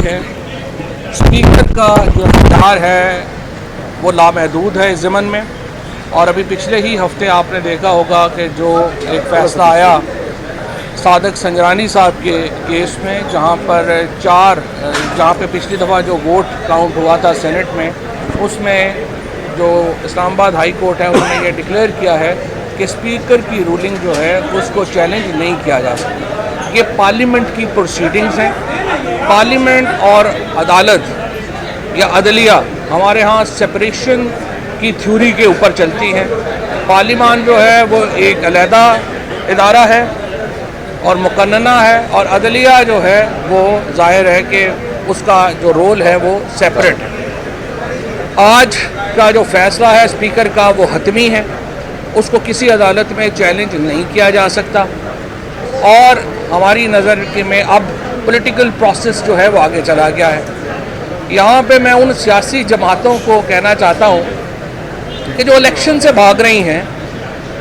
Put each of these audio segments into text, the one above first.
देखें, स्पीकर का जो इख्तियार है वो लामहदूद है इस ज़मन में। और अभी पिछले ही हफ्ते आपने देखा होगा कि जो एक फ़ैसला आया सादक संजरानी साहब के केस में, जहाँ पे पिछली दफ़ा जो वोट काउंट हुआ था सेनेट में, उसमें जो इस्लामाबाद हाई कोर्ट है उन्होंने ये डिक्लेयर किया है कि स्पीकर की रूलिंग जो है उसको चैलेंज नहीं किया जा सकता। ये पार्लियामेंट की प्रोसीडिंग्स हैं। पार्लियामेंट और अदालत या अदलिया हमारे यहाँ सेपरेशन की थ्योरी के ऊपर चलती हैं। पार्लियामान जो है वो एक अलहदा इदारा है और मुकन्नना है, और अदलिया जो है वो ज़ाहिर है कि उसका जो रोल है वो सेपरेट है। आज का जो फ़ैसला है स्पीकर का वो हतमी है, उसको किसी अदालत में चैलेंज नहीं किया जा सकता। और हमारी नज़र के में अब पॉलिटिकल प्रोसेस जो है वो आगे चला गया है। यहाँ पे मैं उन सियासी जमातों को कहना चाहता हूँ कि जो इलेक्शन से भाग रही हैं,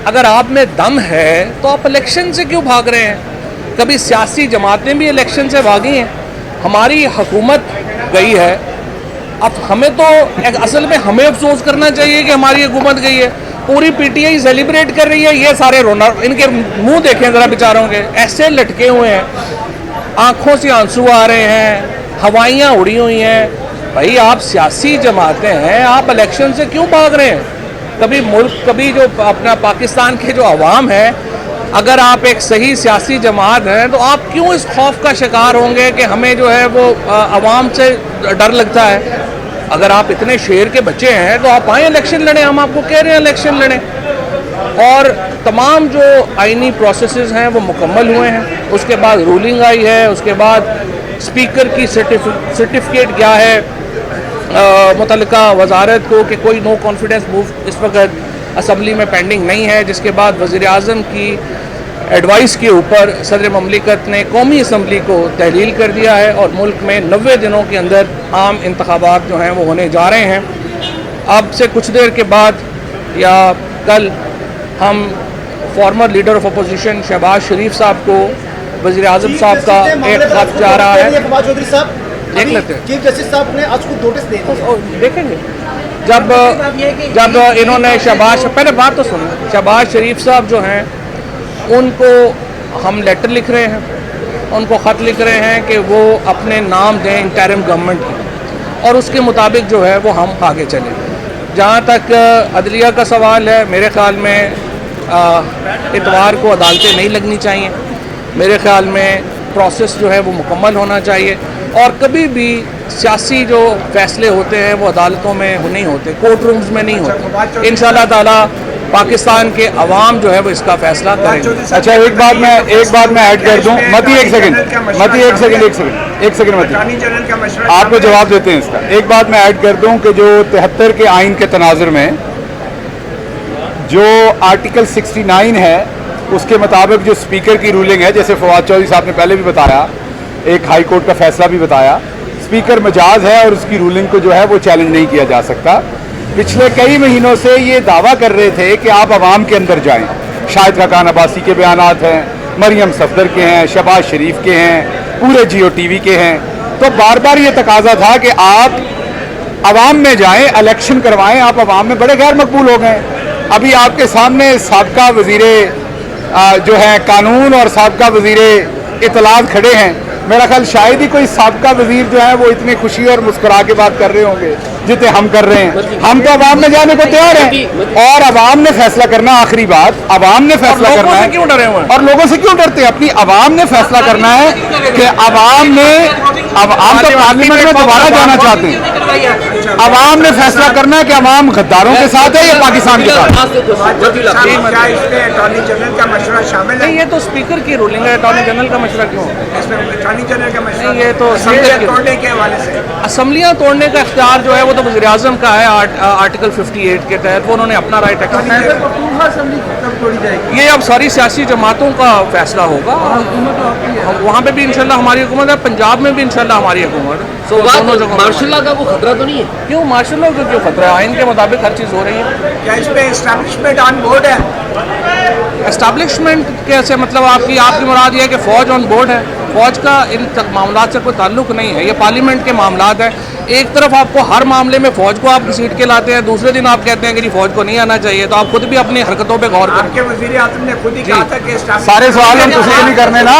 अगर आप में दम है तो आप इलेक्शन से क्यों भाग रहे हैं? कभी सियासी जमातें भी इलेक्शन से भागी हैं। हमारी हुकूमत गई है, अब हमें तो असल में हमें अफसोस करना चाहिए कि हमारी हुकूमत गई है। पूरी पीटीआई सेलिब्रेट कर रही है, ये सारे रोना, इनके मुंह देखें ज़रा बेचारों के, ऐसे लटके हुए हैं, आंखों से आंसू आ रहे हैं, हवाइयाँ उड़ी हुई हैं। भाई आप सियासी जमातें हैं, आप इलेक्शन से क्यों भाग रहे हैं? कभी मुल्क, कभी जो अपना पाकिस्तान के जो अवाम है, अगर आप एक सही सियासी जमात हैं तो आप क्यों इस खौफ का शिकार होंगे कि हमें जो है वो अवाम से डर लगता है? अगर आप इतने शेर के बच्चे हैं तो आप आए इलेक्शन लड़ें, हम आपको कह रहे हैं इलेक्शन लड़ें। और तमाम जो आइनी प्रोसेसेस हैं वो मुकम्मल हुए हैं, उसके बाद रूलिंग आई है, उसके बाद स्पीकर की सर्टिफिकेट क्या है मुतल्लिका वजारत को कि कोई नो कॉन्फिडेंस मूव इस वक्त असम्बली में पेंडिंग नहीं है, जिसके बाद वज़ीर आज़म की एडवाइस के ऊपर सदर ममलिकत ने कौमी असम्बली को तहलील कर दिया है और मुल्क में 90 दिनों के अंदर आम इंतखाबात जो हैं वो होने जा रहे हैं। अब से कुछ देर के बाद या कल हम former leader of opposition Shahbaz Sharif साहब को वज़ीर आज़म साहब का एक खत जा रहा है, देख लेते हैं। चीफ जस्टिस साहब ने आज को नोटिस देखेंगे जब इन्होंने पहले बात तो सुनो, शहबाज शरीफ साहब जो हैं उनको हम लेटर लिख रहे हैं, उनको ख़त लिख रहे हैं कि वो अपने नाम दें इंटरिम गवर्नमेंट की, और उसके मुताबिक जो है वो हम आगे चलें। जहाँ तक अदलिया का सवाल है, मेरे ख़्याल में इतवार को अदालतें नहीं लगनी चाहिए। मेरे ख़्याल में प्रोसेस जो है वो मुकम्मल होना चाहिए, और कभी भी सियासी जो फैसले होते हैं वो अदालतों में नहीं होते, कोर्ट रूम्स में नहीं होते। इंशाअल्लाह ताला पाकिस्तान के अवाम जो है वो इसका फैसला करेंगे। अच्छा, एक बात मैं ऐड कर दूं, मती एक सेकंड आपको जवाब देते हैं इसका। एक बात मैं ऐड कर दूं कि जो 73 के आइन के तनाजुर में जो आर्टिकल 69 है उसके मुताबिक जो स्पीकर की रूलिंग है, जैसे फवाद चौधरी साहब ने पहले भी बताया, एक हाई कोर्ट का फैसला भी बताया, स्पीकर मजाज है और उसकी रूलिंग को जो है वो चैलेंज नहीं किया जा सकता। पिछले कई महीनों से ये दावा कर रहे थे कि आप अवाम के अंदर जाएं। शाहिद खान अब्बासी के बयानात हैं, मरियम सफदर के हैं, शहबाज शरीफ के हैं, पूरे जियो टीवी के हैं। तो बार बार ये तकाजा था कि आप अवाम में जाएं, इलेक्शन करवाएं। आप अवाम में बड़े गैर मकबूल हो गए। अभी आपके सामने साबका वजीरे जो है कानून और साबका वजीरे इतलात खड़े हैं। मेरा ख्याल शायद ही कोई साबका वजीर जो है वो इतनी खुशी और मुस्कुरा के बात कर रहे होंगे जितने हम कर रहे हैं। हम तो अवाम में जाने को तैयार हैं, और अवाम ने फैसला करना, आखिरी बात, अवाम ने फैसला करना है। क्यों डरे हुए हैं? और लोगों से क्यों डरते हैं? अपनी अवाम ने फैसला करना है कि अवाम तो पार्लियामेंट में दोबारा जाना चाहते हैं। अवाम ने फैसला करना है कि अवाम गद्दारों के साथ है या पाकिस्तान के साथ। अटॉर्नी जनरल का मशवरा शामिल है? ये तो स्पीकर की रूलिंग है, अटॉर्नी जनरल का मशवरा क्यों? अटॉर्नी जनरल का मशवरा ये तो तोड़ने के हवाले से, असम्बलियाँ तोड़ने का इख्तियार जो है वो तो वज़ीर आज़म का है। आर्टिकल 58 के तहत वो उन्होंने अपना राइट रखा है। ये अब सारी सियासी जमातों का फैसला होगा। वहाँ पे भी इंशाल्लाह हमारी हुकूमत है, पंजाब में भी इंशाल्लाह हमारी हुकूमत है। मार्शल लॉ का कोई खतरा तो नहीं है? क्यों मार्शल लॉ का क्यों खतरा है? आइन के मुताबिक हर चीज़ हो रही है। क्या इस पे एस्टैब्लिशमेंट ऑन बोर्ड है? एस्टैब्लिशमेंट कैसे, मतलब आपकी मुराद ये है कि फ़ौज ऑन बोर्ड है? फौज का इन मामला से कोई ताल्लुक नहीं है, ये पार्लियामेंट के मामलात है। एक तरफ आपको हर मामले में फौज को आप घसीट के लाते हैं, दूसरे दिन आप कहते हैं कि जी फौज को नहीं आना चाहिए, तो आप खुद भी अपनी हरकतों पे गौर करें। आपके वजीर आजम ने खुद ही कहा था कि सारे सवाल हम तुझसे नहीं करने ना।